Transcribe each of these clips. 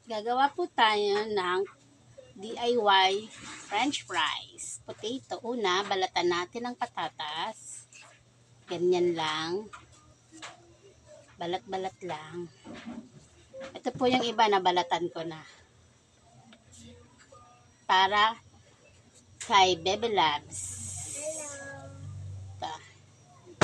Gagawa po tayo ng DIY French fries. Potato. Una, balatan natin ang patatas. Ganyan lang. Balat-balat lang. Ito po yung iba na balatan ko na. Para kay Bebe Labs. Ito.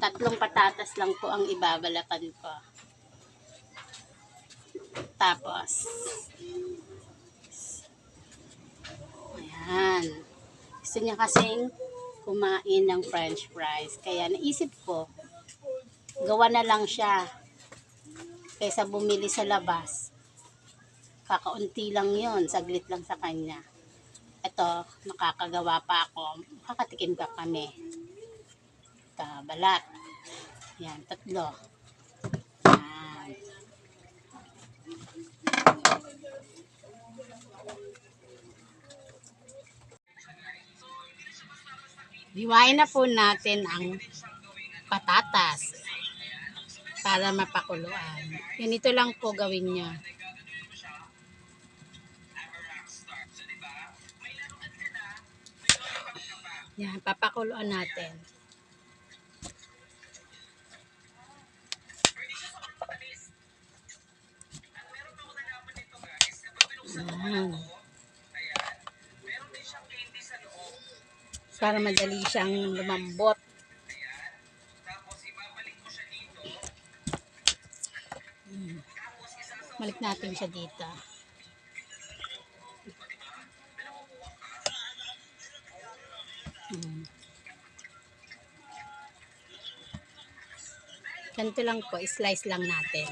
Tatlong patatas lang po ang ibabalatan ko. Tapos, ayan. Gusto niya kasing kumain ng French fries. Kaya naisip ko, gawa na lang siya kaysa bumili sa labas. Kakaunti lang yun, saglit lang sa kanya. Ito, makakagawa pa ako. Makakatikim ka kami. Ito, balat. Yan, tatlo. Yan. Hiwain na po natin ang patatas para mapakuluan. Ganito lang po gawin nyo. Yan, papakuluan natin. Yan. Para madali siyang lumambot. Balik natin siya dito. Ganito lang po, slice lang natin.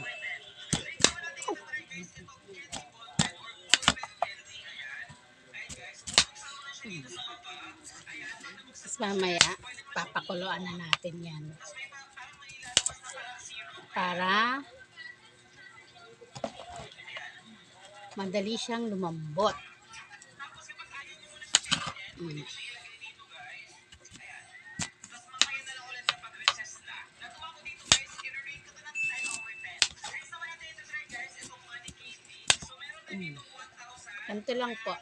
Tapos mamaya, papakuluan na natin yan. Para madali siyang lumambot. Ganito lang po.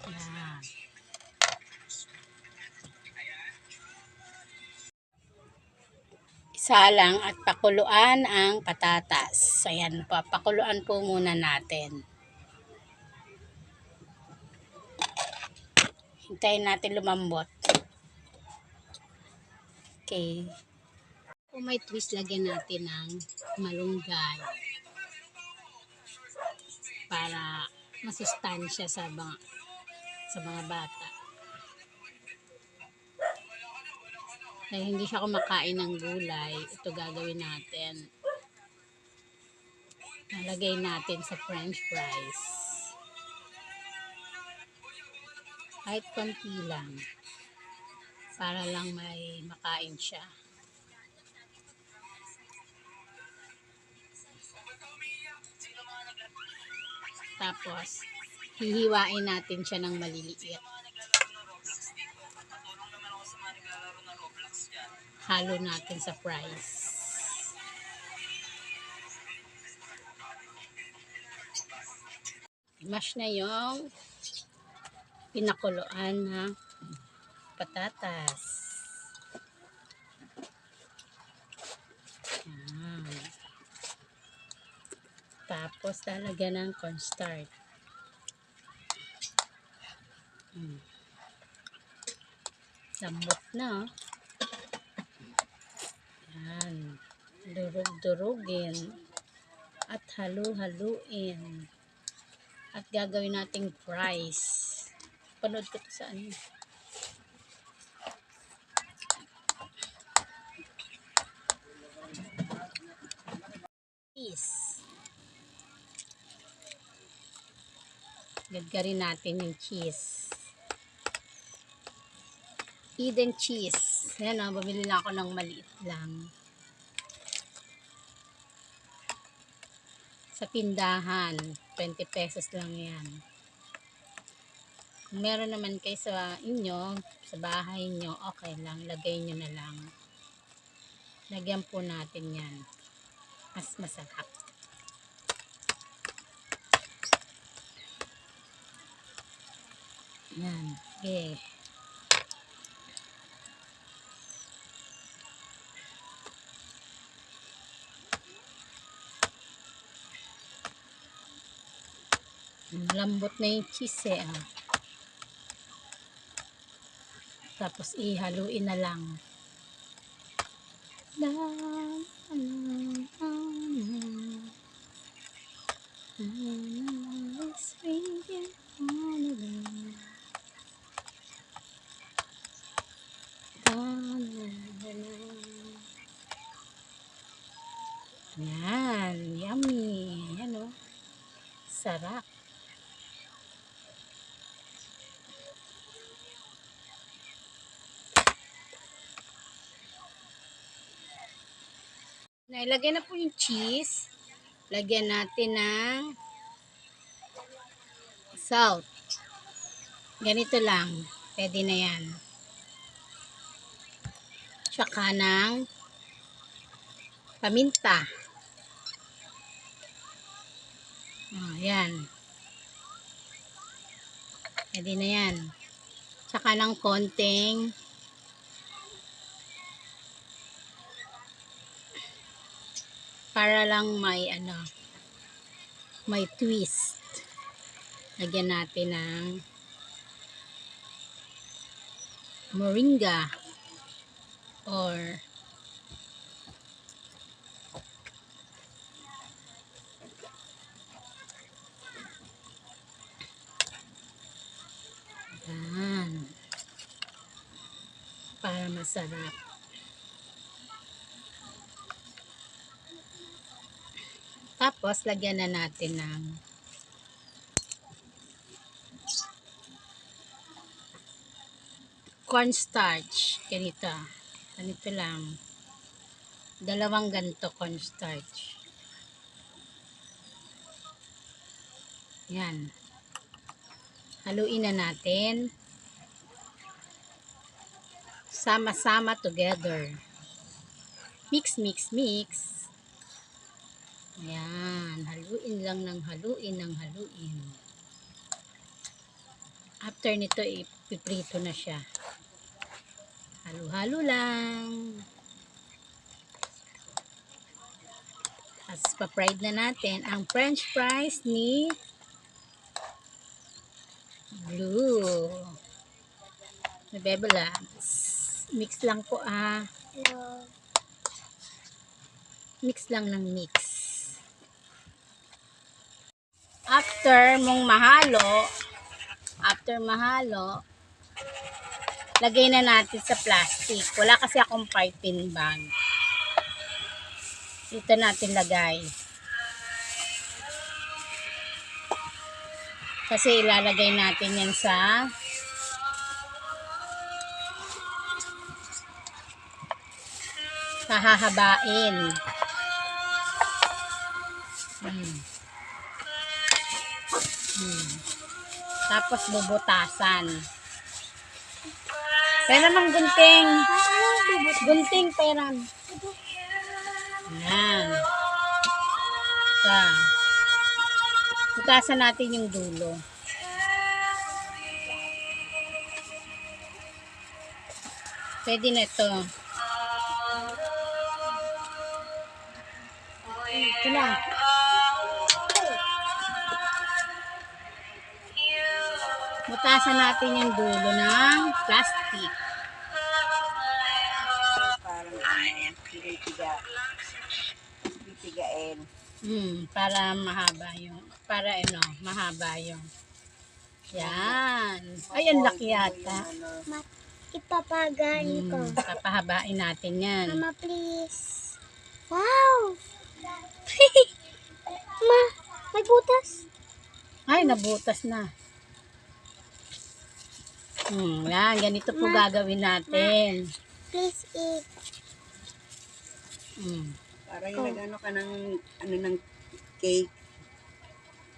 Yan. Isa lang at pakuluan ang patatas. Ayan po, pakuluan po muna natin. Hintayin natin lumambot. Okay. Kung may twist, lagyan natin ng malunggay. Para masustansya sa mga bata. Dahil hindi siya kumakain ng gulay, ito gagawin natin. Nalagay natin sa French fries. Kahit konti lang. Para lang may makain siya. Tapos, hihiwain natin siya ng maliliit. Halo natin sa fries. Mash na yung pinakuluan na patatas. Yan. Tapos, lalagyan ng cornstarch. Lambot na. Yan. Durug-durugin. At halu-haluin. At gagawin nating fries. Panood ko ito sa ano. Cheese. Gagawin natin yung cheese. Eden cheese. Ayan o, bumili lang ako ng maliit lang. Sa tindahan, 20 pesos lang yan. Kung meron naman kayo sa inyo, sa bahay nyo, okay lang. Lagay nyo na lang. Lagyan po natin yan. Mas masarap. Yan. Okay. Lambot na yung cheese eh. Ah. Tapos ihaluin na lang. Yan, yummy. Yan o. Sarap. Nailagay na po yung cheese. Lagyan natin ng salt. Ganito lang. Pwede na yan. Tsaka ng paminta. Oh, yan. Pwede na yan. Tsaka ng konting para lang may may twist. Lagyan natin ng moringa or yan. Para masarap. Tapos, lagyan na natin ng cornstarch. Ganito. Ganito lang. 2 ganito cornstarch. Yan. Haluin na natin. Sama-sama together. Mix, mix, mix. Ayan. Haluin lang ng haluin ng haluin. After nito, ipiprito na siya. Halo-halo lang. Tapos pa-fried na natin ang french fries ni Blue. Nabebelans. Mix lang po ah. Hello. Mix lang ng mix. After mahalo, lagay na natin sa plastic. Wala kasi akong piping bag. Dito natin lagay. Kasi ilalagay natin yan sa hahabain. Tapos bubutasan. Pera mang gunting. Gunting peran. Yan. Ito. Butasan natin yung dulo. Pwede na ito. Ito lang. Butasan natin yung dulo ng plastic. Parang pipigain. Para mahaba yung, mahaba yung. Yan. Ay, ang laki yata. Ipapagain ko. Papahabain natin yan. Mama, please. Wow! Ma, may butas. Ay, nabutas na. Yan, ganito po gagawin natin. Please eat. Para yung nag-ano ka ng cake.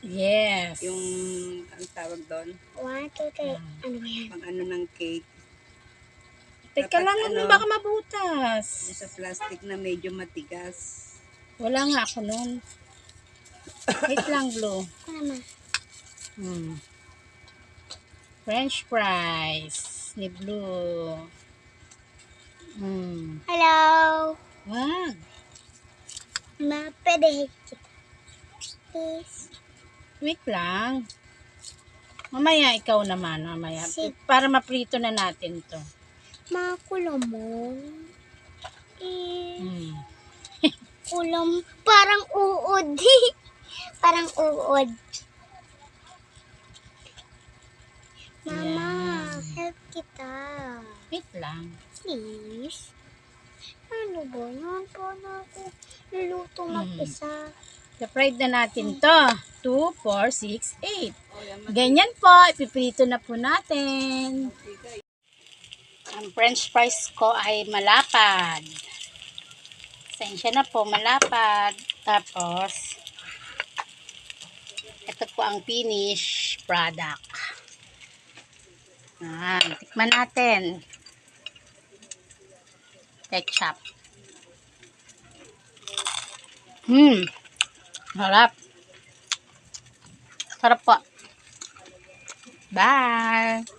Yes. Yung, ang tawag doon? One, two, three. Ano ba yan? Pang ano ng cake. Teka Dapat lang, baka mabutas. Sa plastic na medyo matigas. Wala nga ako nun. Wait lang, Blue. Ako naman. French fries ni Blue. Hello. Wag. Pwede kita. Please. Wait lang. Mamaya ikaw naman, mamaya. Sige. Para maprito na natin to. Makulamon. Mm. Kulam. Parang uod. Parang uod. Mama, help kita. Wait lang. Please. Ano ba yan? Paano ako luluto mag-isa? I-fried na natin to. 2, 4, 6, 8. Ganyan po. Ipiprito na po natin. Ang french fries ko ay malapad. Sensya na po, malapad. Tapos, ito po ang finished product. Tikman natin. Ketchup. Sarap. Sarap po. Bye!